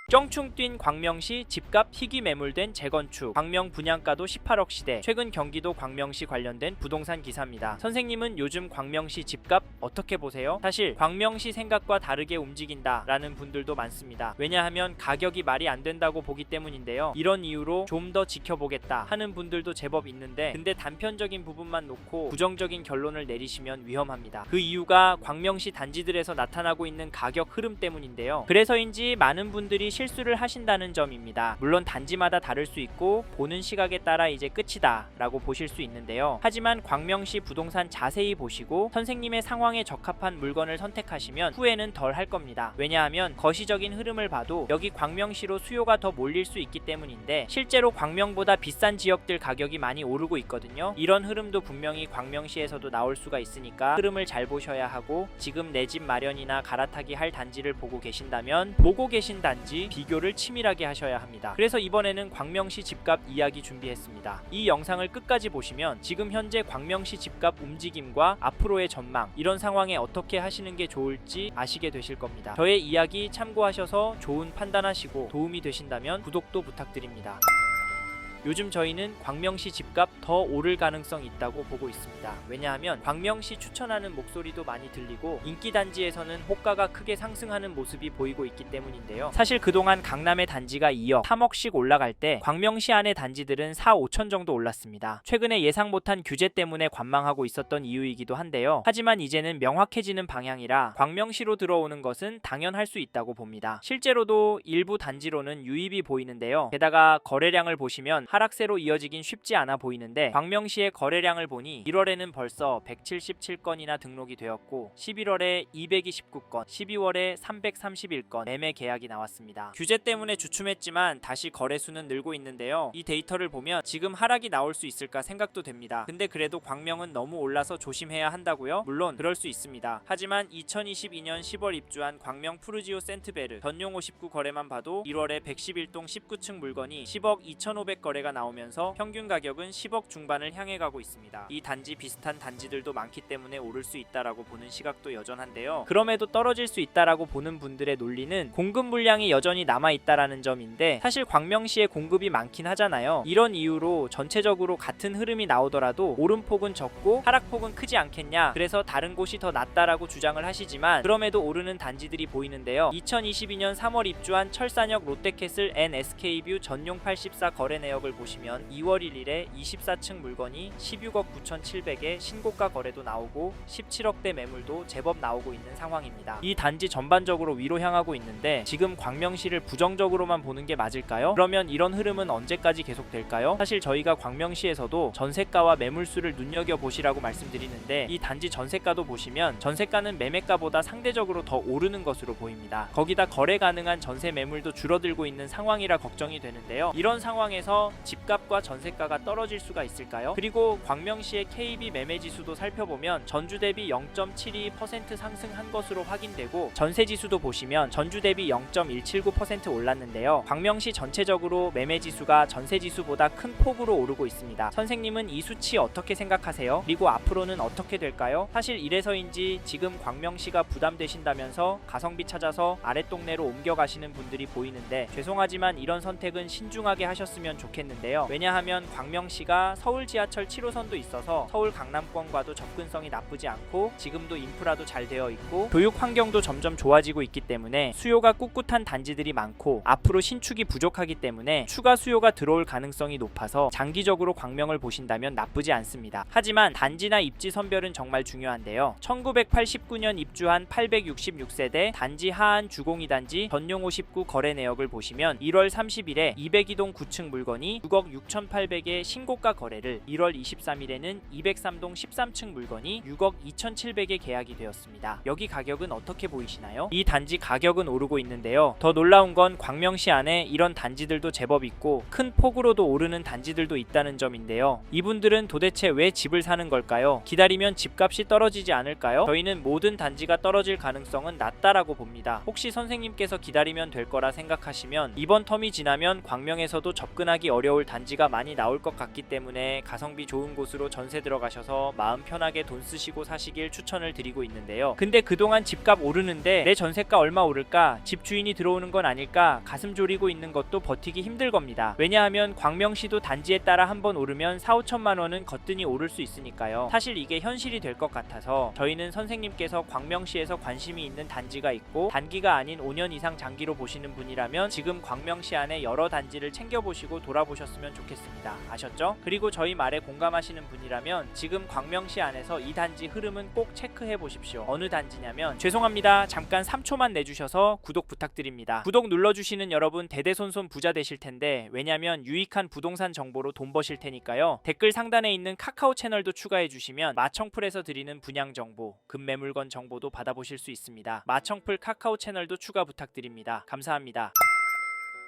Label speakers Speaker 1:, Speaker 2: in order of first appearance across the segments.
Speaker 1: 껑충 뛴 광명시 집값 희귀 매물된 재건축, 광명 분양가도 18억 시대. 최근 경기도 광명시 관련된 부동산 기사입니다. 선생님은 요즘 광명시 집값 어떻게 보세요? 사실 광명시 생각과 다르게 움직인다 라는 분들도 많습니다. 왜냐하면 가격이 말이 안 된다고 보기 때문인데요. 이런 이유로 좀 더 지켜보겠다 하는 분들도 제법 있는데, 근데 단편적인 부분만 놓고 부정적인 결론을 내리시면 위험합니다. 그 이유가 광명시 단지들에서 나타나고 있는 가격 흐름 때문인데요. 그래서인지 많은 분들이 실수를 하신다는 점입니다. 물론 단지마다 다를 수 있고 보는 시각에 따라 이제 끝이다 라고 보실 수 있는데요. 하지만 광명시 부동산 자세히 보시고 선생님의 상황에 적합한 물건을 선택하시면 후회는 덜 할 겁니다. 왜냐하면 거시적인 흐름을 봐도 여기 광명시로 수요가 더 몰릴 수 있기 때문인데, 실제로 광명보다 비싼 지역들 가격이 많이 오르고 있거든요. 이런 흐름도 분명히 광명시에서도 나올 수가 있으니까 흐름을 잘 보셔야 하고, 지금 내 집 마련이나 갈아타기 할 단지를 보고 계신다면 보고 계신 단지 비교를 치밀하게 하셔야 합니다. 그래서 이번에는 광명시 집값 이야기 준비했습니다. 이 영상을 끝까지 보시면 지금 현재 광명시 집값 움직임과 앞으로의 전망, 이런 상황에 어떻게 하시는 게 좋을지 아시게 되실 겁니다. 저의 이야기 참고하셔서 좋은 판단하시고 도움이 되신다면 구독도 부탁드립니다. 요즘 저희는 광명시 집값 더 오를 가능성이 있다고 보고 있습니다. 왜냐하면 광명시 추천하는 목소리도 많이 들리고 인기 단지에서는 호가가 크게 상승하는 모습이 보이고 있기 때문인데요. 사실 그동안 강남의 단지가 2억, 3억씩 올라갈 때 광명시 안의 단지들은 4, 5천 정도 올랐습니다. 최근에 예상 못한 규제 때문에 관망하고 있었던 이유이기도 한데요. 하지만 이제는 명확해지는 방향이라 광명시로 들어오는 것은 당연할 수 있다고 봅니다. 실제로도 일부 단지로는 유입이 보이는데요. 게다가 거래량을 보시면 하락세로 이어지긴 쉽지 않아 보이는데, 광명시의 거래량을 보니 1월에는 벌써 177건이나 등록이 되었고 11월에 229건, 12월에 331건 매매 계약이 나왔습니다. 규제 때문에 주춤했지만 다시 거래수는 늘고 있는데요. 이 데이터를 보면 지금 하락이 나올 수 있을까 생각도 됩니다. 근데 그래도 광명은 너무 올라서 조심해야 한다고요? 물론 그럴 수 있습니다. 하지만 2022년 10월 입주한 광명 푸르지오 센트베르 전용 59 거래만 봐도 1월에 111동 19층 물건이 10억 2,500 거래가 나오면서 평균 가격은 10억 중반을 향해 가고 있습니다. 이 단지 비슷한 단지들도 많기 때문에 오를 수 있다라고 보는 시각도 여전한데요. 그럼에도 떨어질 수 있다라고 보는 분들의 논리는 공급 물량이 여전히 남아 있다라는 점인데, 사실 광명시에 공급이 많긴 하잖아요. 이런 이유로 전체적으로 같은 흐름이 나오더라도 오름폭은 적고 하락폭은 크지 않겠냐, 그래서 다른 곳이 더 낫다라고 주장을 하시지만 그럼에도 오르는 단지들이 보이는데요. 2022년 3월 입주한 철산역 롯데캐슬 앤 SK뷰 전용 84 거래 내역을 보시면 2월 1일에 24층 물건이 16억 9,700에 신고가 거래도 나오고 17억대 매물도 제법 나오고 있는 상황입니다. 이 단지 전반적으로 위로 향하고 있는데 지금 광명시를 부정적으로만 보는 게 맞을까요? 그러면 이런 흐름은 언제까지 계속될까요? 사실 저희가 광명시에서도 전세가와 매물수를 눈여겨보시라고 말씀드리는데, 이 단지 전세가도 보시면 전세가는 매매가보다 상대적으로 더 오르는 것으로 보입니다. 거기다 거래 가능한 전세 매물도 줄어들고 있는 상황이라 걱정이 되는데요. 이런 상황에서 집값과 전세가가 떨어질 수가 있을까요? 그리고 광명시의 KB 매매지수도 살펴보면 전주 대비 0.72% 상승한 것으로 확인되고, 전세지수도 보시면 전주 대비 0.179% 올랐는데요. 광명시 전체적으로 매매지수가 전세지수보다 큰 폭으로 오르고 있습니다. 선생님은 이 수치 어떻게 생각하세요? 그리고 앞으로는 어떻게 될까요? 사실 이래서인지 지금 광명시가 부담되신다면서 가성비 찾아서 아랫동네로 옮겨가시는 분들이 보이는데, 죄송하지만 이런 선택은 신중하게 하셨으면 좋겠는데요. 왜냐하면 광명시가 서울 지하철 7호선도 있어서 서울 강남권과도 접근성이 나쁘지 않고 지금도 인프라도 잘 되어 있고 교육 환경도 점점 좋아지고 있기 때문에 수요가 꿋꿋한 단지들이 많고 앞으로 신축이 부족하기 때문에 추가 수요가 들어올 가능성이 높아서 장기적으로 광명을 보신다면 나쁘지 않습니다. 하지만 단지나 입지 선별은 정말 중요한데요. 1989년 입주한 866세대 단지 하안 주공이 단지 전용 59 거래 내역을 보시면 1월 30일에 202동 9층 물건이 6억 6,800에 신고가 거래를, 1월 23일에는 203동 13층 물건이 6억 2,700에 계약이 되었습니다. 여기 가격은 어떻게 보이시나요? 이 단지 가격은 오르고 있는데요. 더 놀라운 건 광명시 안에 이런 단지들도 제법 있고 큰 폭으로도 오르는 단지들도 있다는 점인데요. 이분들은 도대체 왜 집을 사는 걸까요? 기다리면 집값이 떨어지지 않을까요? 저희는 모든 단지가 떨어질 가능성은 낮다라고 봅니다. 혹시 선생님께서 기다리면 될 거라 생각하시면 이번 텀이 지나면 광명에서도 접근하기 어려운 어려울 단지가 많이 나올 것 같기 때문에 가성비 좋은 곳으로 전세 들어가셔서 마음 편하게 돈 쓰시고 사시길 추천을 드리고 있는데요. 근데 그동안 집값 오르는데 내 전세가 얼마 오를까? 집주인이 들어오는 건 아닐까? 가슴 졸이고 있는 것도 버티기 힘들 겁니다. 왜냐하면 광명시도 단지에 따라 한번 오르면 4-5천만 원은 거뜬히 오를 수 있으니까요. 사실 이게 현실이 될 것 같아서 저희는 선생님께서 광명시에서 관심이 있는 단지가 있고 단기가 아닌 5년 이상 장기로 보시는 분이라면 지금 광명시 안에 여러 단지를 챙겨보시고 돌아보셨으면 좋겠습니다. 아셨죠? 그리고 저희 말에 공감하시는 분이라면 지금 광명시 안에서 이 단지 흐름은 꼭 체크해 보십시오. 어느 단지냐면 죄송합니다. 잠깐 3초만 내주셔서 구독 부탁드립니다. 구독 눌러주시는 여러분 대대손손 부자 되실 텐데 왜냐면 유익한 부동산 정보로 돈 버실 테니까요. 댓글 상단에 있는 카카오 채널도 추가해 주시면 마청풀에서 드리는 분양 정보, 급매물건 정보도 받아보실 수 있습니다. 마청풀 카카오 채널도 추가 부탁드립니다. 감사합니다.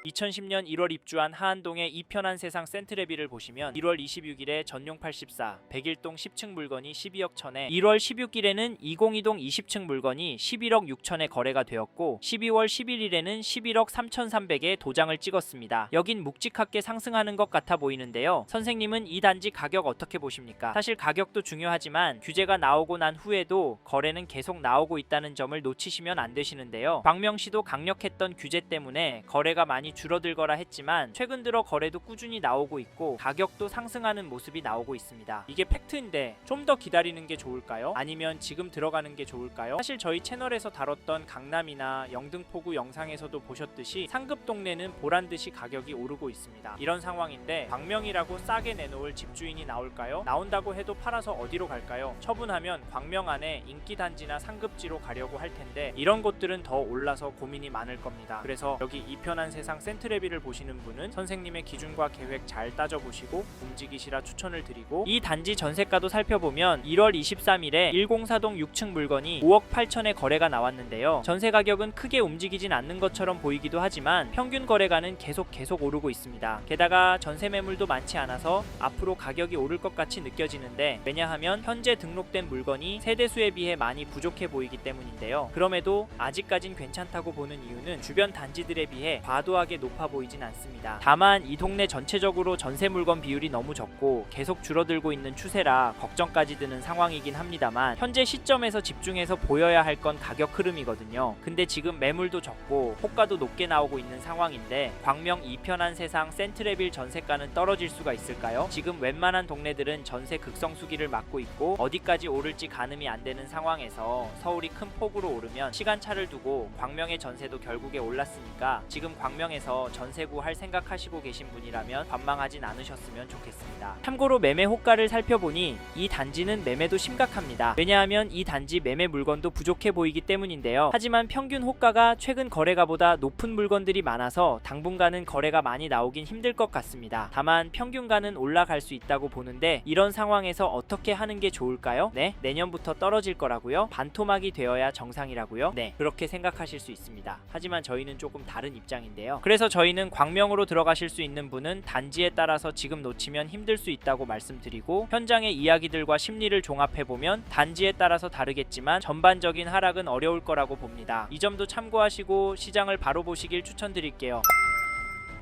Speaker 1: 2010년 1월 입주한 하안동의 이편한 세상 센트레비를 보시면 1월 26일에 전용 84, 101동 10층 물건이 12억 천에 1월 16일에는 202동 20층 물건이 11억 6천에 거래가 되었고 12월 11일에는 11억 3,300에 도장을 찍었습니다. 여긴 묵직하게 상승하는 것 같아 보이는데요. 선생님은 이 단지 가격 어떻게 보십니까? 사실 가격도 중요하지만 규제가 나오고 난 후에도 거래는 계속 나오고 있다는 점을 놓치시면 안 되시는데요. 광명시도 강력했던 규제 때문에 거래가 많이 줄어들거라 했지만 최근 들어 거래도 꾸준히 나오고 있고 가격도 상승하는 모습이 나오고 있습니다. 이게 팩트인데 좀 더 기다리는 게 좋을까요? 아니면 지금 들어가는 게 좋을까요? 사실 저희 채널에서 다뤘던 강남이나 영등포구 영상에서도 보셨듯이 상급 동네는 보란듯이 가격이 오르고 있습니다. 이런 상황인데 광명이라고 싸게 내놓을 집주인이 나올까요? 나온다고 해도 팔아서 어디로 갈까요? 처분하면 광명 안에 인기 단지나 상급지로 가려고 할 텐데 이런 곳들은 더 올라서 고민이 많을 겁니다. 그래서 여기 이편한 세상 센트레비를 보시는 분은 선생님의 기준과 계획 잘 따져보시고 움직이시라 추천을 드리고 이 단지 전세가도 살펴보면 1월 23일에 104동 6층 물건이 5억 8천에 거래가 나왔는데요. 전세 가격은 크게 움직이진 않는 것처럼 보이기도 하지만 평균 거래가는 계속 오르고 있습니다. 게다가 전세 매물도 많지 않아서 앞으로 가격이 오를 것 같이 느껴지는데 왜냐하면 현재 등록된 물건이 세대수에 비해 많이 부족해 보이기 때문인데요. 그럼에도 아직까진 괜찮다고 보는 이유는 주변 단지들에 비해 과도하게 높아 보이진 않습니다. 다만 이 동네 전체적으로 전세 물건 비율이 너무 적고 계속 줄어들고 있는 추세라 걱정까지 드는 상황이긴 합니다만 현재 시점에서 집중해서 보여야 할 건 가격 흐름이거든요. 근데 지금 매물도 적고 호가도 높게 나오고 있는 상황인데 광명 이편한 세상 센트레빌 전세가는 떨어질 수가 있을까요? 지금 웬만한 동네들은 전세 극성수기를 맞고 있고 어디까지 오를지 가늠이 안 되는 상황에서 서울이 큰 폭으로 오르면 시간차를 두고 광명의 전세도 결국에 올랐으니까 지금 광명에서 전세 구할 생각하시고 계신 분이라면 관망하진 않으셨으면 좋겠습니다. 참고로 매매 호가를 살펴보니 이 단지는 매매도 심각합니다. 왜냐하면 이 단지 매매 물건도 부족해 보이기 때문인데요. 하지만 평균 호가가 최근 거래가보다 높은 물건들이 많아서 당분간은 거래가 많이 나오긴 힘들 것 같습니다. 다만 평균가는 올라갈 수 있다고 보는데 이런 상황에서 어떻게 하는 게 좋을까요? 네? 내년부터 떨어질 거라고요? 반토막이 되어야 정상이라고요? 네, 그렇게 생각하실 수 있습니다. 하지만 저희는 조금 다른 입장인데요. 그래서 저희는 광명으로 들어가실 수 있는 분은 단지에 따라서 지금 놓치면 힘들 수 있다고 말씀드리고 현장의 이야기들과 심리를 종합해보면 단지에 따라서 다르겠지만 전반적인 하락은 어려울 거라고 봅니다. 이 점도 참고하시고 시장을 바로 보시길 추천드릴게요.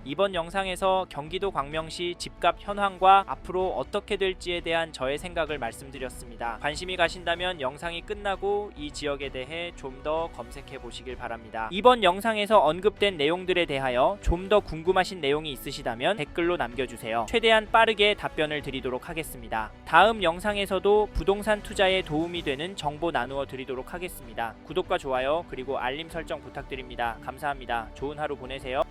Speaker 1: 이번 영상에서 경기도 광명시 집값 현황과 앞으로 어떻게 될지에 대한 저의 생각을 말씀드렸습니다. 관심이 가신다면 영상이 끝나고 이 지역에 대해 좀 더 검색해 보시길 바랍니다. 이번 영상에서 언급된 내용들에 대하여 좀 더 궁금하신 내용이 있으시다면 댓글로 남겨주세요. 최대한 빠르게 답변을 드리도록 하겠습니다. 다음 영상에서도 부동산 투자에 도움이 되는 정보 나누어 드리도록 하겠습니다. 구독과 좋아요 그리고 알림 설정 부탁드립니다. 감사합니다. 좋은 하루 보내세요.